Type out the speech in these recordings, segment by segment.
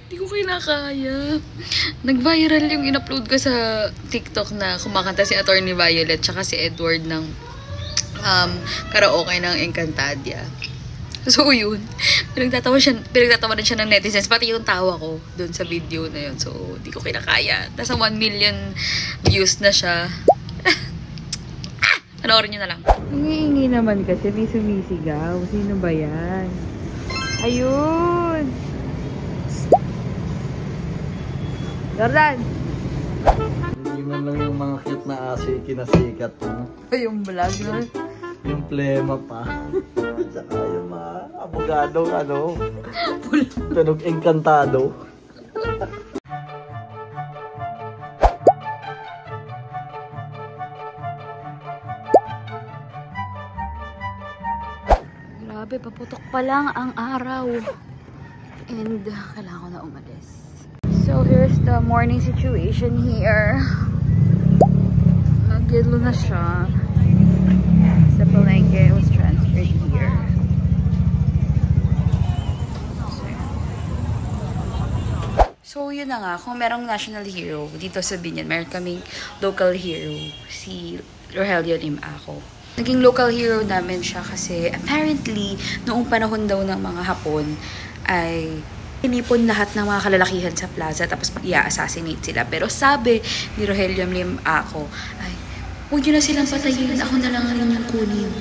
Hindi ko kinakaya. Nag-viral yung in-upload ko sa TikTok na kumakanta si Attorney Violet tsaka si Edward ng karaoke ng Encantadia. So, yun. Pinagtatawanan siya ng netizens. Pati yung tawa ko dun sa video na yun. So, di ko kinakaya. Nasa 1 million views na siya. Panoorin nyo na lang. Nangihingi naman kasi may sumisigaw. Sino ba yan? Ayun! Jordan! Hindi man lang yung mga cute na asi kinasikat mo. Yung vlog na. Yung plema pa. Tsaka yung mga abogadong tunog engkantado. Grabe, paputok pa lang ang araw. And kailangan ko na umalis. So here's the morning situation here. Nag-yellow na siya. Sa palengke, it was transferred here. So yun na nga, kung merong national hero dito sa Binyan, meron kaming local hero, si Rogelio Lim Ako. Naging local hero namin siya kasi apparently, noong panahon daw ng mga Hapon, ay tinipon lahat ng mga kalalakihan sa plaza tapos mag-i-assassinate sila. Pero sabi ni Rogelio Lim Ako, ay, huwag nyo na silang patayin, ako na lang rin yung kunin.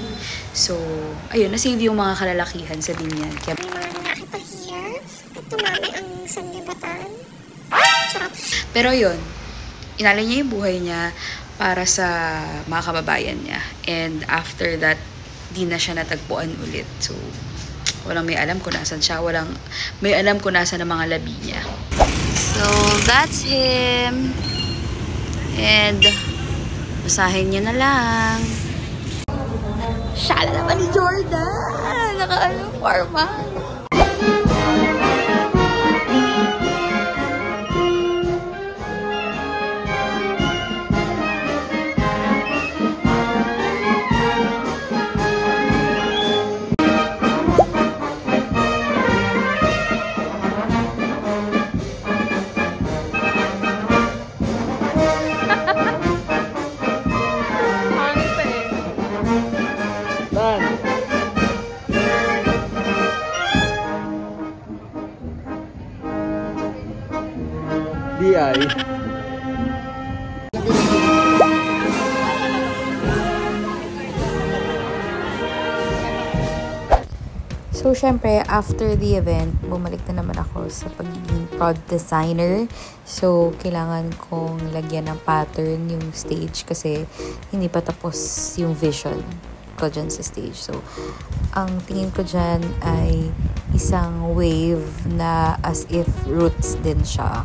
So, ayun, nasave yung mga kalalakihan sa Binyan. Kaya, may mga nakita here at tumami ang sanggibatan. Pero yun, inalay niya yung buhay niya para sa mga kababayan niya. And after that, di na siya natagpuan ulit. So, walang may alam kung nasan siya. Walang may alam kung nasan ang mga labi niya. So, that's him. And, basahin niyo na lang. Shala naman ni Jordan! Naka-formal. DI. So, syempre, after the event, bumalik na naman ako sa pagiging prod designer. So, kailangan kong lagyan ng pattern yung stage kasi hindi pa tapos yung vision ko dyan sa stage. So, ang tingin ko dyan ay isang wave na as if roots din siya.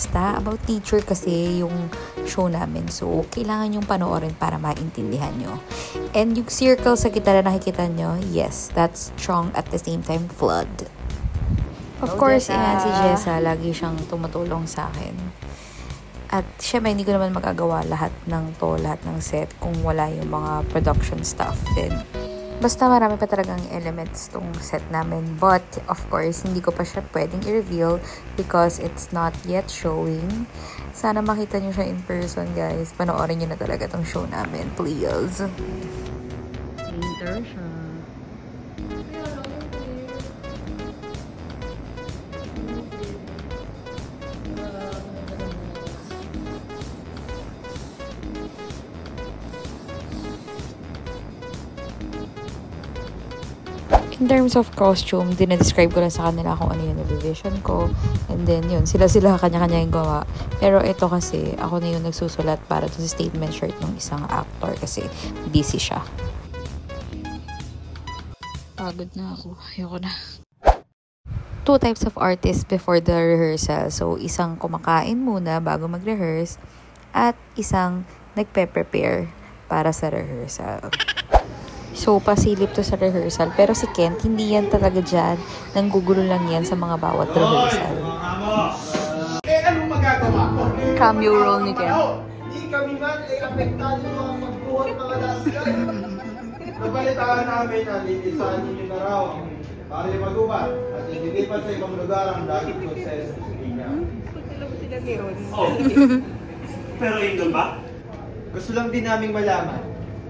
Basta, about nature kasi yung show namin. So, kailangan yung panoorin para maintindihan nyo. And yung circle sa gitara na nakikita nyo, yes, that's strong at the same time flood. Of course, si Jessa, lagi siyang tumutulong sa akin. At syempre, hindi ko naman magagawa lahat ng set kung wala yung mga production stuff din. Basta marami pa talagang elements tong set namin. But, of course, hindi ko pa siya pwedeng i-reveal because it's not yet showing. Sana makita nyo siya in person, guys. Panoorin nyo na talaga tong show namin, please. Painter siya. In terms of costume, dinadescribe ko lang sa kanila kung ano yung vision ko. And then, yun, sila kanya-kanya yung gawa. Pero ito kasi, ako na yung nagsusulat para sa statement shirt ng isang actor kasi busy siya. Pagod na ako. Ayoko na. 2 types of artists before the rehearsal. So, isang kumakain muna bago mag-rehearse at isang nagpe-prepare para sa rehearsal. So, pasilip to sa rehearsal. Pero si Kent, hindi yan talaga dyan. Nanggugulo lang yan sa mga bawat rehearsal. Anong magagawa ko? Cameo role ni Kent. Hindi kami man ay apektado mga magbuhat mga last guy. Nabalitaan namin na lilisanin nyo na raw ang para magubat at ililipat sa ibang lugar ang daging proseso sa kanya. Oh. Pero yun doon ba? Gusto lang din naming malaman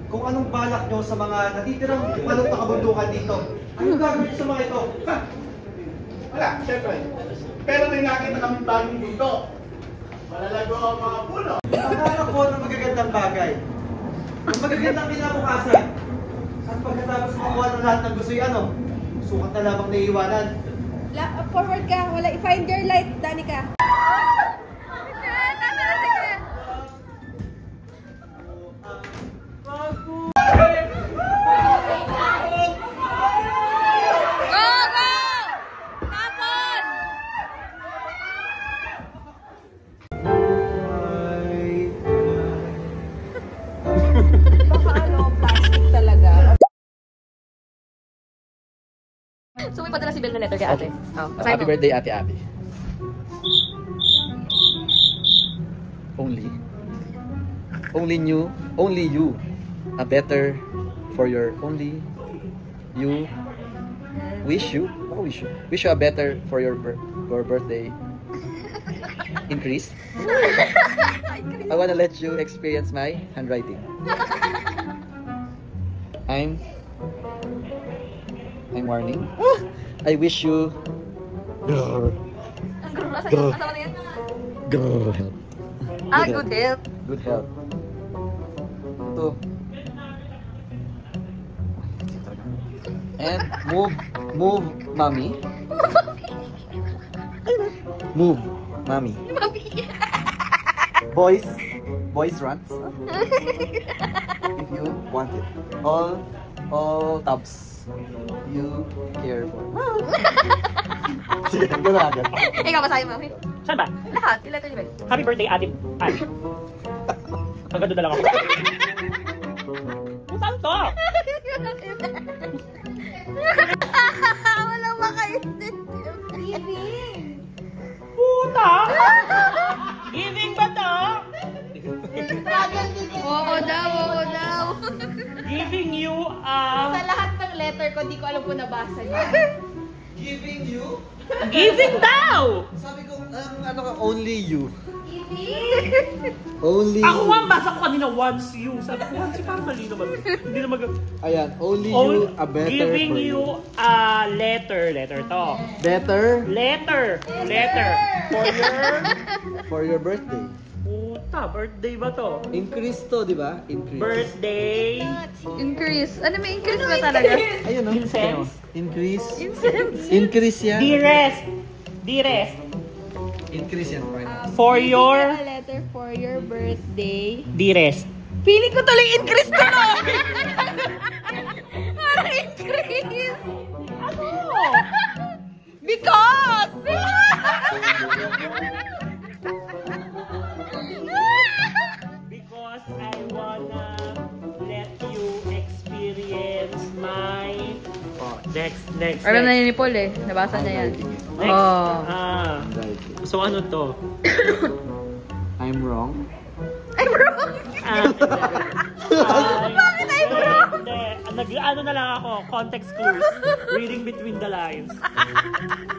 kung anong balak nyo sa mga natitirang balot na kabundukan dito. Anong gagawin nyo sa mga ito? Ha? Wala, syempre. Pero may nakita kaming bagong mundo. Malalago ang mga puno. Akala ko ng magagandang bagay. Ang magagandang kinabukasan. At pagkatapos makuha ng lahat ng gusto ano, sukat na lamang naiiwanan. Forward ka, wala i-find your light, Danica. Baka ano, plastic talaga. So may padala si Bel na letter kay ate. Oh, Happy birthday, Ate Abby. Only you, a better for your wish you a better for your birthday increase. I wanna let you experience my handwriting. I'm warning. I wish you good health. Good health. Ito. And move, mommy. Move, mommy. Boys runs. If you want it. All tubs you care for. Sige, gano'n agad. Ikaw, basahin mo. Saan ba? Lahat, yung letter ni Bel. Happy birthday, Ate Abby. Hanggang doon na lang ako. Saan to? Walang makaintindi. Puta! Giving ba to? Oo daw. Giving you Sa lahat ng letter ko, di ko alam kung nabasa niya. Giving you? Giving daw! Sabi ko, ano ka, only you. Only Ako you. nga, basa ko kanina once you. Sabi ko, once you, parang mali naman. Hindi na Ayan, only you, a better Giving for you a letter. Letter to. Better Letter. for your birthday. Puta, birthday ba to? Increase to, di ba? Increase. Birthday. Increase. Ano may increase ba talaga? Ayun, no? Incense. Increase. Increase yan. Dearest. Increase yan. For your... A letter for your birthday. Dearest. Feeling ko tuloy increase to no. Parang increase. Ano? Because! Because I wanna let you experience my... Oh, next. Alam na ni Paul eh. Nabasa niya yan. Next. Oh. So ano to? I'm wrong. Bakit I'm wrong? Ano na lang ako, context clues. Reading between the lines.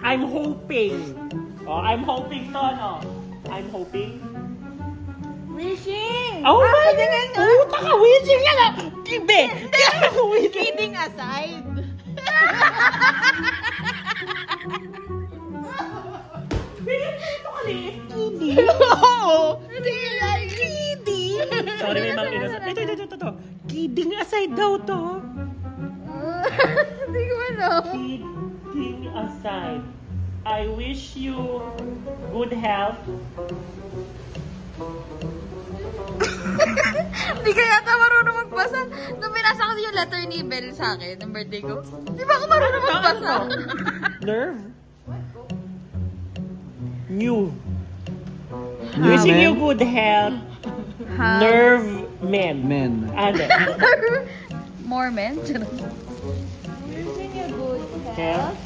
I'm hoping. I'm hoping to, ano? I'm hoping. Wishing! Oh my God! Puta ka, wishing yan ah! Kibe! Kidding aside. Ito kaliit. Oo! Hindi like kidding! Sorry, may mga inasal. Ito. Kidding aside daw to. Hindi ko alam. Kidding aside. I wish you good health. Hindi ka yata marunong magbasa. Nung binasa ko yung letter ni Bel sa akin, ng birthday ko. Di ba ako marunong magbasa? Nerve. New. Wishing you good health. Nerve men. Ano? More men? Wishing you good Health.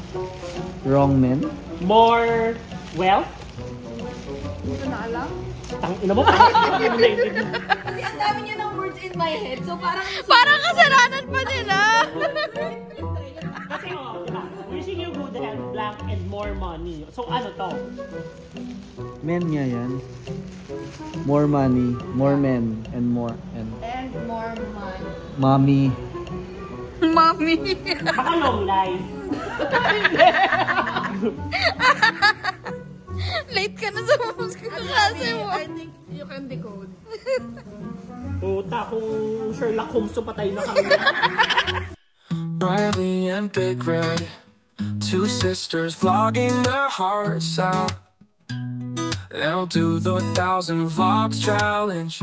Wrong men. More wealth. Hindi ko na alam. Tangina mo. Kasi ang dami niya ng words in my head. So parang... Parang kasalanan pa nila. Kasi diba? Wishing ano to? Men nga yan. More money, more men, and more, and more money. mommy. Mami. Baka long life. Late ka na sa klase mo. I think you can decode. Puta, kung Sherlock Holmes so patay na kami. Riley and Big Red, two sisters vlogging their hearts out. They'll do the 1,000 vlogs challenge.